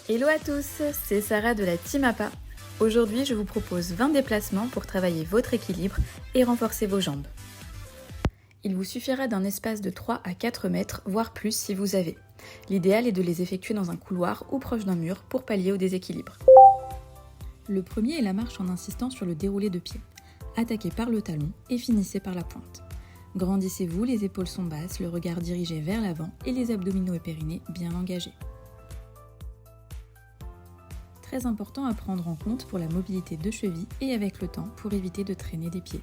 Hello à tous, c'est Sarah de la Team APA. Aujourd'hui, je vous propose 20 déplacements pour travailler votre équilibre et renforcer vos jambes. Il vous suffira d'un espace de 3 à 4 mètres, voire plus si vous avez. L'idéal est de les effectuer dans un couloir ou proche d'un mur pour pallier au déséquilibre. Le premier est la marche en insistant sur le déroulé de pied. Attaquez par le talon et finissez par la pointe. Grandissez-vous, les épaules sont basses, le regard dirigé vers l'avant et les abdominaux et périnées bien engagés. Très important à prendre en compte pour la mobilité de cheville et avec le temps pour éviter de traîner des pieds.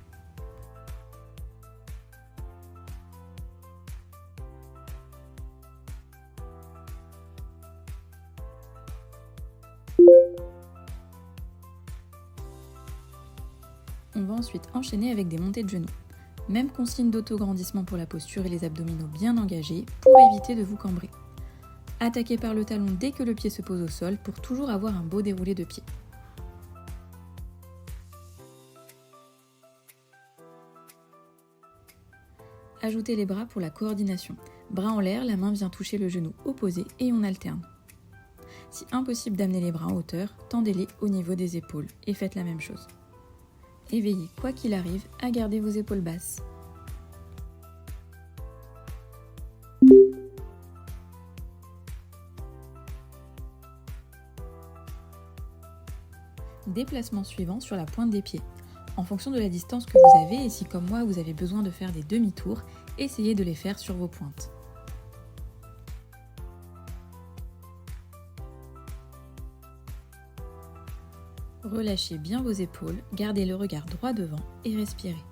On va ensuite enchaîner avec des montées de genoux. Même consigne d'autograndissement pour la posture et les abdominaux bien engagés pour éviter de vous cambrer. Attaquez par le talon dès que le pied se pose au sol pour toujours avoir un beau déroulé de pied. Ajoutez les bras pour la coordination. Bras en l'air, la main vient toucher le genou opposé et on alterne. Si impossible d'amener les bras en hauteur, tendez-les au niveau des épaules et faites la même chose. Et veillez, quoi qu'il arrive, à garder vos épaules basses. Déplacement suivant sur la pointe des pieds. En fonction de la distance que vous avez et si comme moi vous avez besoin de faire des demi-tours, essayez de les faire sur vos pointes. Relâchez bien vos épaules, gardez le regard droit devant et respirez.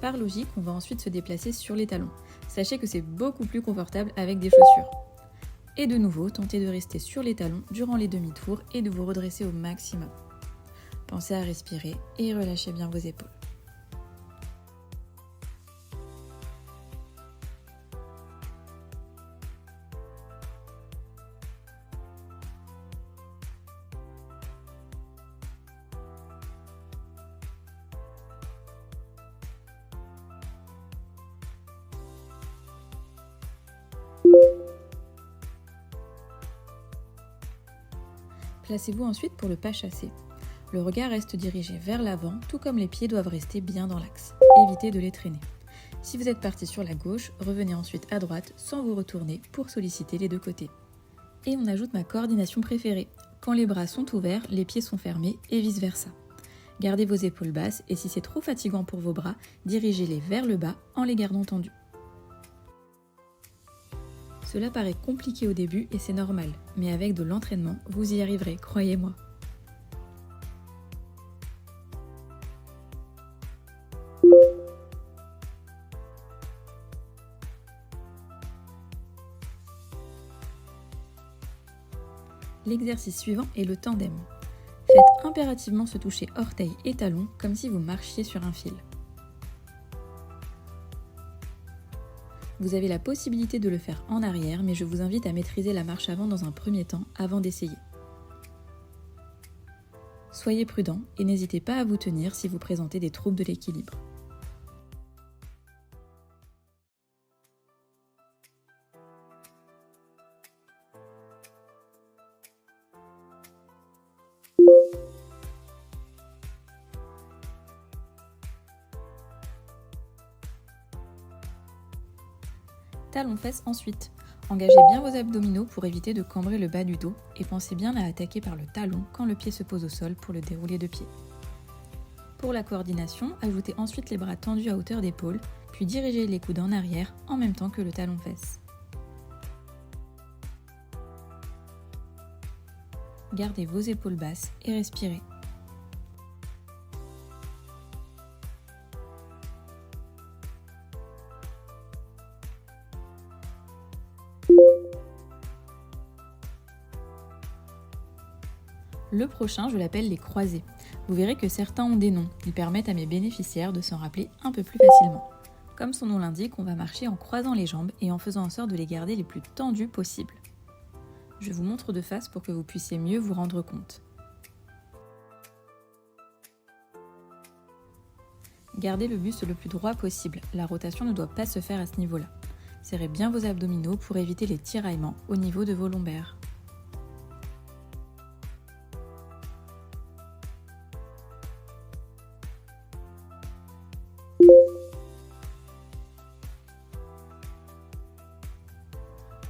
Par logique, on va ensuite se déplacer sur les talons. Sachez que c'est beaucoup plus confortable avec des chaussures. Et de nouveau, tentez de rester sur les talons durant les demi-tours et de vous redresser au maximum. Pensez à respirer et relâchez bien vos épaules. Placez-vous ensuite pour le pas chassé. Le regard reste dirigé vers l'avant, tout comme les pieds doivent rester bien dans l'axe. Évitez de les traîner. Si vous êtes parti sur la gauche, revenez ensuite à droite sans vous retourner pour solliciter les deux côtés. Et on ajoute ma coordination préférée. Quand les bras sont ouverts, les pieds sont fermés et vice-versa. Gardez vos épaules basses et si c'est trop fatigant pour vos bras, dirigez-les vers le bas en les gardant tendus. Cela paraît compliqué au début et c'est normal, mais avec de l'entraînement, vous y arriverez, croyez-moi. L'exercice suivant est le tandem. Faites impérativement se toucher orteils et talons comme si vous marchiez sur un fil. Vous avez la possibilité de le faire en arrière, mais je vous invite à maîtriser la marche avant dans un premier temps avant d'essayer. Soyez prudent et n'hésitez pas à vous tenir si vous présentez des troubles de l'équilibre. Talons-fesses ensuite. Engagez bien vos abdominaux pour éviter de cambrer le bas du dos et pensez bien à attaquer par le talon quand le pied se pose au sol pour le déroulé de pied. Pour la coordination, ajoutez ensuite les bras tendus à hauteur d'épaule, puis dirigez les coudes en arrière en même temps que le talon-fesse. Gardez vos épaules basses et respirez. Le prochain, je l'appelle les croisés. Vous verrez que certains ont des noms. Ils permettent à mes bénéficiaires de s'en rappeler un peu plus facilement. Comme son nom l'indique, on va marcher en croisant les jambes et en faisant en sorte de les garder les plus tendues possibles. Je vous montre de face pour que vous puissiez mieux vous rendre compte. Gardez le buste le plus droit possible, la rotation ne doit pas se faire à ce niveau-là. Serrez bien vos abdominaux pour éviter les tiraillements au niveau de vos lombaires.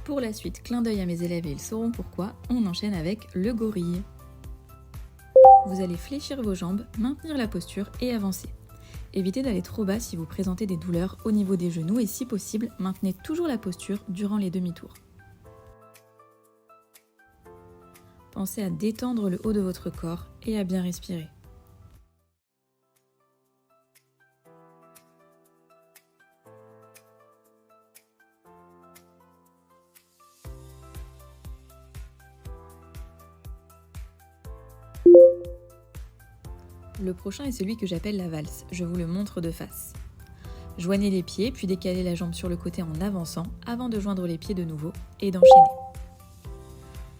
Pour la suite, clin d'œil à mes élèves et ils sauront pourquoi, on enchaîne avec le gorille. Vous allez fléchir vos jambes, maintenir la posture et avancer. Évitez d'aller trop bas si vous présentez des douleurs au niveau des genoux et si possible, maintenez toujours la posture durant les demi-tours. Pensez à détendre le haut de votre corps et à bien respirer. Le prochain est celui que j'appelle la valse, je vous le montre de face. Joignez les pieds, puis décalez la jambe sur le côté en avançant, avant de joindre les pieds de nouveau et d'enchaîner.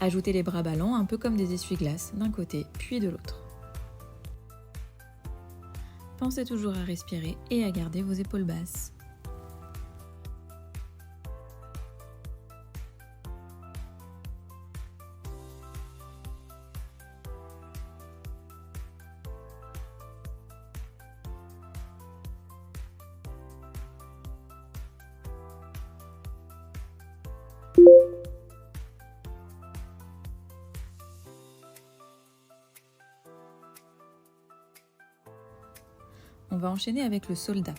Ajoutez les bras ballants, un peu comme des essuie-glaces, d'un côté puis de l'autre. Pensez toujours à respirer et à garder vos épaules basses. On va enchaîner avec le soldat.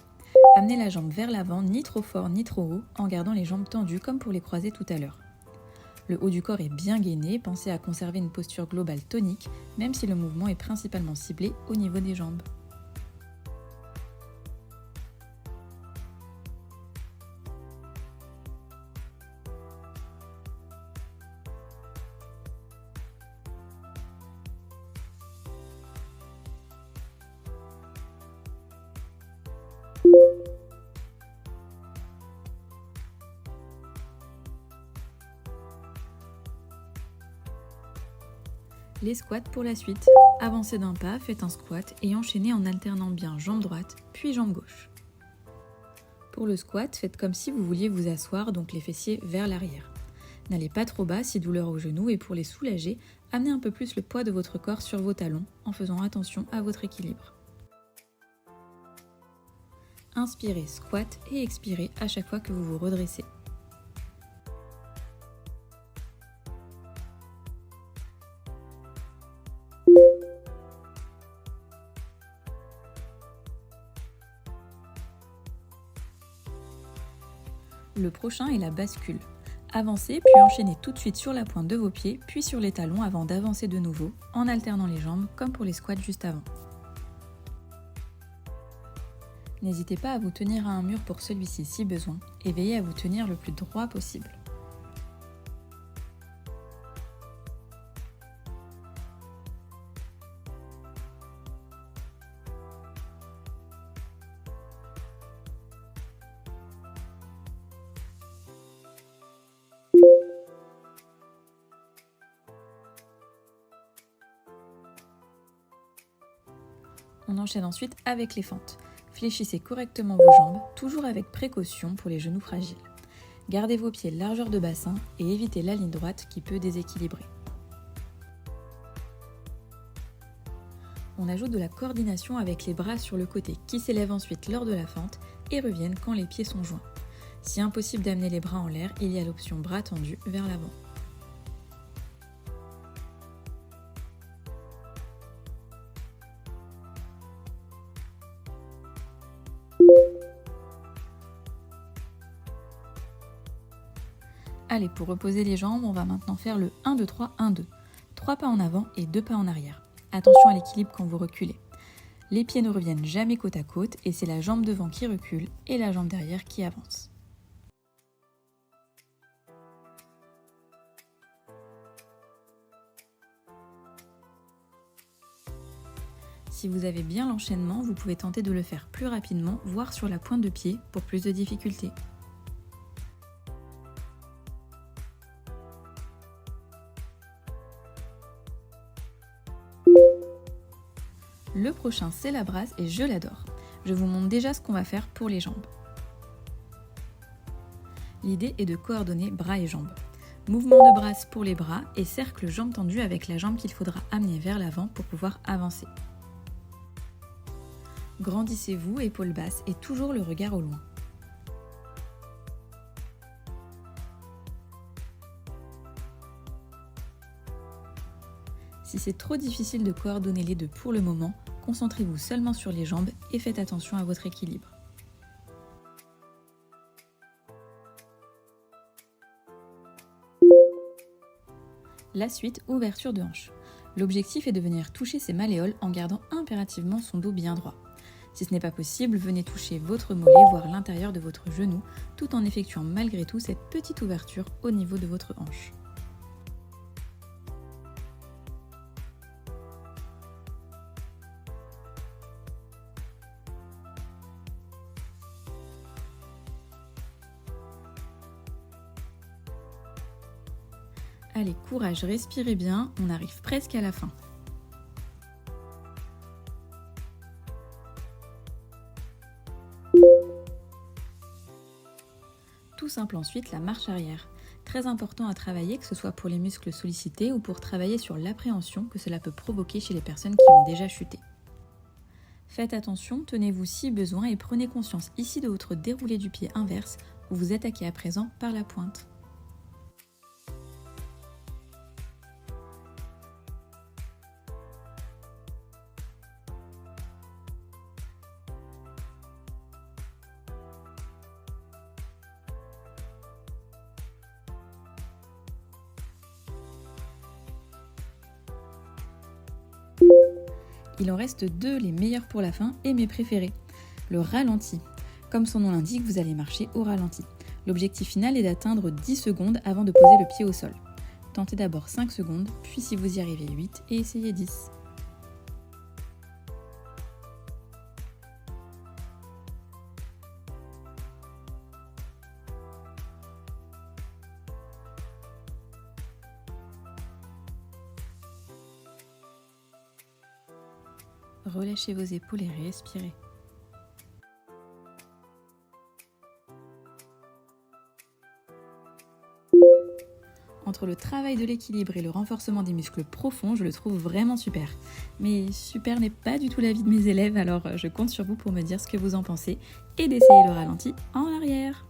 Amenez la jambe vers l'avant, ni trop fort ni trop haut, en gardant les jambes tendues comme pour les croiser tout à l'heure. Le haut du corps est bien gainé, pensez à conserver une posture globale tonique, même si le mouvement est principalement ciblé au niveau des jambes. Les squats pour la suite. Avancez d'un pas, faites un squat et enchaînez en alternant bien jambe droite puis jambe gauche. Pour le squat, faites comme si vous vouliez vous asseoir, donc les fessiers vers l'arrière. N'allez pas trop bas si douleur au genou et pour les soulager, amenez un peu plus le poids de votre corps sur vos talons en faisant attention à votre équilibre. Inspirez, squat et expirez à chaque fois que vous vous redressez. Le prochain est la bascule. Avancez puis enchaînez tout de suite sur la pointe de vos pieds puis sur les talons avant d'avancer de nouveau en alternant les jambes comme pour les squats juste avant. N'hésitez pas à vous tenir à un mur pour celui-ci si besoin et veillez à vous tenir le plus droit possible. On enchaîne ensuite avec les fentes. Fléchissez correctement vos jambes, toujours avec précaution pour les genoux fragiles. Gardez vos pieds largeur de bassin et évitez la ligne droite qui peut déséquilibrer. On ajoute de la coordination avec les bras sur le côté qui s'élèvent ensuite lors de la fente et reviennent quand les pieds sont joints. Si impossible d'amener les bras en l'air, il y a l'option bras tendus vers l'avant. Allez, pour reposer les jambes, on va maintenant faire le 1, 2, 3, 1, 2. 3 pas en avant et 2 pas en arrière. Attention à l'équilibre quand vous reculez. Les pieds ne reviennent jamais côte à côte et c'est la jambe devant qui recule et la jambe derrière qui avance. Si vous avez bien l'enchaînement, vous pouvez tenter de le faire plus rapidement, voire sur la pointe de pied pour plus de difficulté. Le prochain, c'est la brasse et je l'adore. Je vous montre déjà ce qu'on va faire pour les jambes. L'idée est de coordonner bras et jambes. Mouvement de brasse pour les bras et cercle jambes tendues avec la jambe qu'il faudra amener vers l'avant pour pouvoir avancer. Grandissez-vous, épaules basses et toujours le regard au loin. Si c'est trop difficile de coordonner les deux pour le moment, concentrez-vous seulement sur les jambes et faites attention à votre équilibre. La suite, ouverture de hanche. L'objectif est de venir toucher ses malléoles en gardant impérativement son dos bien droit. Si ce n'est pas possible, venez toucher votre mollet, voire l'intérieur de votre genou, tout en effectuant malgré tout cette petite ouverture au niveau de votre hanche. Allez, courage, respirez bien, on arrive presque à la fin. Tout simple ensuite, la marche arrière. Très important à travailler, que ce soit pour les muscles sollicités ou pour travailler sur l'appréhension que cela peut provoquer chez les personnes qui ont déjà chuté. Faites attention, tenez-vous si besoin et prenez conscience ici de votre déroulé du pied inverse où vous attaquez à présent par la pointe. Il en reste deux, les meilleurs pour la fin et mes préférés. Le ralenti. Comme son nom l'indique, vous allez marcher au ralenti. L'objectif final est d'atteindre 10 secondes avant de poser le pied au sol. Tentez d'abord 5 secondes, puis si vous y arrivez 8 et essayez 10. Relâchez vos épaules et respirez. Entre le travail de l'équilibre et le renforcement des muscles profonds, je le trouve vraiment super. Mais super n'est pas du tout l'avis de mes élèves, alors je compte sur vous pour me dire ce que vous en pensez et d'essayer le ralenti en arrière.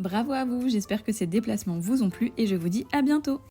Bravo à vous, j'espère que ces déplacements vous ont plu et je vous dis à bientôt.